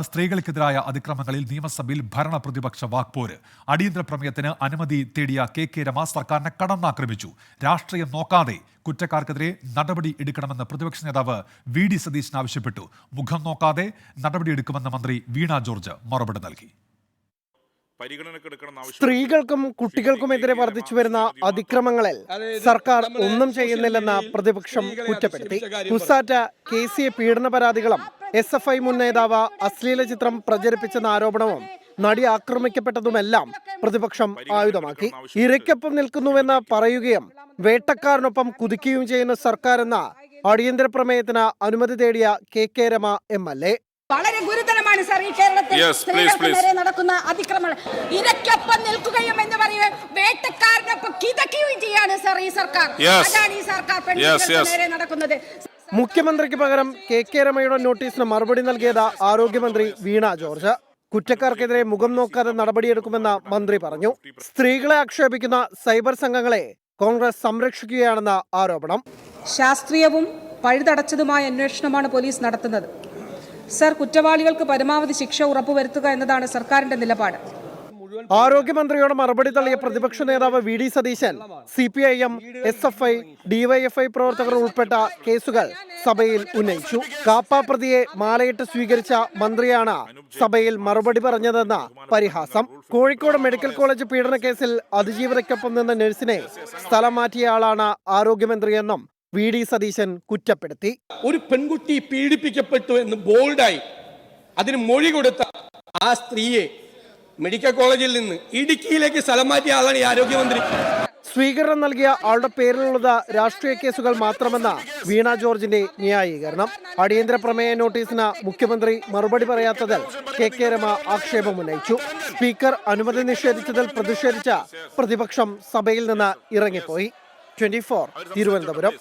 സ്ത്രീകൾക്കെതിരായ അതിക്രമങ്ങളിൽ നിയമസഭയിൽ ഭരണ പ്രതിപക്ഷ വാക്പോര്. അടിയന്തര പ്രമേയത്തിന് അനുമതി തേടിയ കെ രമ സർക്കാരിനെ കടന്നാക്രമിച്ചു. രാഷ്ട്രീയം നോക്കാതെ കുറ്റക്കാർക്കെതിരെ നടപടി എടുക്കണമെന്ന് പ്രതിപക്ഷ നേതാവ് വി.ഡി. സതീശൻ ആവശ്യപ്പെട്ടു. മുഖം നോക്കാതെ നടപടിയെടുക്കുമെന്ന് മന്ത്രി വീണ ജോർജ് മറുപടി നൽകി. സ്ത്രീകൾക്കും കുട്ടികൾക്കുമെതിരെ വർദ്ധിച്ചു വരുന്ന അതിക്രമങ്ങളിൽ സർക്കാർ ഒന്നും ചെയ്യുന്നില്ലെന്ന് പ്രതിപക്ഷം കുറ്റപ്പെടുത്തി. കുസാറ്റ KCA പീഡന പരാതികളും SFI മുൻ നേതാവ് അശ്ലീല ചിത്രം പ്രചരിപ്പിച്ചെന്ന ആരോപണവും നടി ആക്രമിക്കപ്പെട്ടതുമെല്ലാം പ്രതിപക്ഷം ആയുധമാക്കി. ഇരയ്ക്കൊപ്പം നിൽക്കുന്നുവെന്ന് പറയുകയും വേട്ടക്കാരനൊപ്പം കുതിക്കുകയും ചെയ്യുന്ന സർക്കാരെന്ന അടിയന്തര പ്രമേയത്തിന് അനുമതി തേടിയ കെ രമ MLA. വളരെ ഗുരുതരമാണ് സർ ഈ കേരളത്തിൽ സ്ത്രീകൾക്ക് നേരെ നടക്കുന്ന അതിക്രമങ്ങൾ. ഇരയ്ക്കൊപ്പം നിൽക്കുകയും എന്ന് പറയുന്നത് വേട്ടക്കാരനൊപ്പം കിതക്കുകയും ചെയ്യാണ് സർ ഈ സർക്കാർ. അതാണ് ഈ സർക്കാർ പെൺകുട്ടികൾക്ക് നേരെ നടക്കുന്നത്. മുഖ്യമന്ത്രിക്ക് പകരം കെ രമയുടെ നോട്ടീസിന് മറുപടി നൽകിയത് ആരോഗ്യമന്ത്രി വീണ ജോർജ്. കുറ്റക്കാർക്കെതിരെ മുഖം നോക്കാതെ നടപടിയെടുക്കുമെന്ന് മന്ത്രി പറഞ്ഞു. സ്ത്രീകളെ ആക്ഷേപിക്കുന്ന സൈബർ സംഘങ്ങളെ കോൺഗ്രസ് സംരക്ഷിക്കുകയാണെന്ന ആരോപണം. ശാസ്ത്രീയവും പഴുതടച്ചതുമായ അന്വേഷണമാണ് പോലീസ് നടത്തുന്നത്. സർ, കുറ്റവാളികൾക്ക് പരമാവധി ശിക്ഷ ഉറപ്പുവരുത്തുക എന്നതാണ് സർക്കാരിന്റെ നിലപാട്. ആരോഗ്യമന്ത്രിയോട് മറുപടി തള്ളിയ പ്രതിപക്ഷ നേതാവ് VD. Satheesan CPIM, SFI, DYFI പ്രവർത്തകർ ഉൾപ്പെട്ട കേസുകൾ സഭയിൽ ഉന്നയിച്ചു. കാപ്പാപ്രതിയെ മാലയിട്ട് സ്വീകരിച്ച മന്ത്രിയാണ് സഭയിൽ മറുപടി പറഞ്ഞതെന്ന പരിഹാസം. കോഴിക്കോട് മെഡിക്കൽ കോളേജ് പീഡന കേസിൽ അതിജീവിതയ്ക്കൊപ്പം നിന്ന നഴ്സിനെ സ്ഥലം മാറ്റിയ ആളാണ് ആരോഗ്യമന്ത്രിയെന്നും വി.ഡി. സതീശൻ കുറ്റപ്പെടുത്തി. ഒരു പെൺകുട്ടി പീഡിപ്പിക്കപ്പെട്ടു എന്ന് ബോൾഡായി അതിന് മൊഴി കൊടുത്ത ആ സ്ത്രീയെ മെഡിക്കൽ കോളേജിൽ നിന്ന് ഇടുക്കിയിലേക്ക് സ്ഥലം മാറ്റിയ ആളാണ് ഈ ആരോഗ്യമന്ത്രി. സ്വീകരണം നൽകിയ ആളുടെ പേരിലുള്ളത് രാഷ്ട്രീയ കേസുകൾ മാത്രമെന്ന വീണ ജോർജിന്റെ ന്യായീകരണം. അടിയന്തര പ്രമേയ നോട്ടീസിന് മുഖ്യമന്ത്രി മറുപടി പറയാത്തതിൽ കെ രമ ആക്ഷേപമുന്നയിച്ചു. സ്പീക്കർ അനുമതി നിഷേധിച്ചതിൽ പ്രതിഷേധിച്ച പ്രതിപക്ഷം സഭയിൽ നിന്ന് ഇറങ്ങിപ്പോയി. 24 തിരുവനന്തപുരം.